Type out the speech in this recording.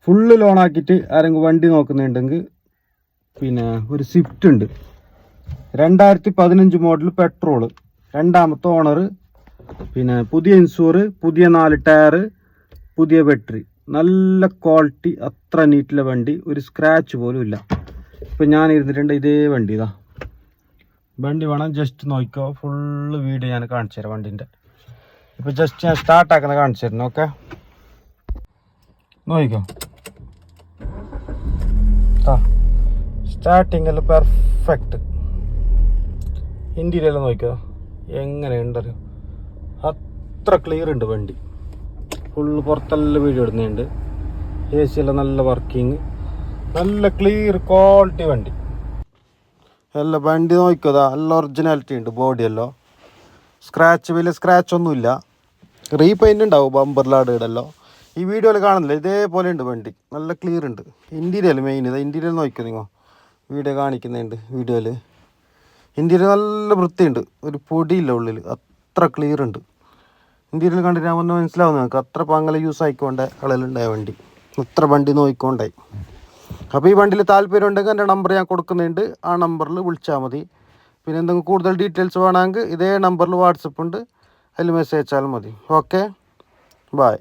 Full ലോണാക്കിയിട്ട് ആരെങ്കിലും വണ്ടി നോക്കുന്നുണ്ടെങ്കിൽ പിന്നെ ഒരു സ്വിഫ്റ്റ് ഉണ്ട് 2015 മോഡൽ പെട്രോള്, 2ാമത്തെ ഓണർ, പിന്നെ പുതിയ ഇൻഷൂർ, പുതിയ 4 ടയർ, പുതിയ ബാറ്ററി, നല്ല ക്വാളിറ്റി, അത്ര നീറ്റിലെ വണ്ടി, ഒരു സ്ക്രാച്ച് പോലും ഇല്ല. ഇപ്പം ഞാൻ ഇരുന്നിട്ടുണ്ട് ഇതേ വണ്ടി. ഇതാ വണ്ടി വേണം ജസ്റ്റ് നോക്കിക്കോ, ഫുള്ള് വീഡിയോ ഞാൻ കാണിച്ചു തരാം വണ്ടീൻ്റെ. ഇപ്പം ജസ്റ്റ് ഞാൻ സ്റ്റാർട്ടാക്കുന്നത് കാണിച്ചു തരുന്നു. ഓക്കെ, നോക്കിക്കോ. സ്റ്റാർട്ടിങ് എല്ലാം പെർഫെക്റ്റ്. ഇന്ത്യയിലെല്ലാം നോക്കിക്കോ എങ്ങനെയുണ്ടല്ലോ, അത്ര ക്ലിയർ ഉണ്ട് വണ്ടി. ഫുള്ള് പുറത്തെല്ലാം വീഡിയോ ഇടുന്നുണ്ട്. എ സി എല്ലാം നല്ല വർക്കിങ്, നല്ല ക്ലിയർ ക്വാളിറ്റി വണ്ടി. എല്ലാം വണ്ടി നോക്കിക്കോതാ, നല്ല ഒറിജിനാലിറ്റി ഉണ്ട്. ബോഡിയല്ലോ വലിയ സ്ക്രാച്ച് ഒന്നുമില്ല. റീപെയിൻ്റ് ഉണ്ടാവും ബമ്പറിലാട് ഇടല്ലോ. ഈ വീഡിയോയിൽ കാണുന്നില്ല, ഇതേപോലെ ഉണ്ട് വണ്ടി, നല്ല ക്ലിയർ ഉണ്ട്. ഇൻറ്റീരിയൽ മെയിൻ ഇതാ, ഇൻറ്റീരിയൽ നോക്കിക്കോ നിങ്ങൾ, വീഡിയോ കാണിക്കുന്നുണ്ട്. വീഡിയോയിൽ ഇൻറ്റീരിയൽ നല്ല വൃത്തിയുണ്ട്, ഒരു പൊടിയില്ല ഉള്ളിൽ, അത്ര ക്ലിയർ ഉണ്ട്. ഇൻറ്റീരിയൽ കണ്ടിട്ട് ഞാൻ മനസ്സിലാവുന്ന നിങ്ങൾക്ക് അത്ര പങ്കല യൂസ് ആയിക്കൊണ്ടേ കളയിലുണ്ടായ വണ്ടി, ഇത്ര വണ്ടി നോക്കിക്കൊണ്ടായി. അപ്പോൾ ഈ വണ്ടിയിൽ താല്പര്യം ഉണ്ടെങ്കിൽ എൻ്റെ നമ്പർ ഞാൻ കൊടുക്കുന്നുണ്ട്, ആ നമ്പറിൽ വിളിച്ചാൽ മതി. പിന്നെ എന്തെങ്കിലും കൂടുതൽ ഡീറ്റെയിൽസ് വേണമെങ്കിൽ ഇതേ നമ്പറിൽ വാട്സപ്പ് ഉണ്ട്, അതിൽ മെസ്സേജ് അയച്ചാലും മതി. Okay, by.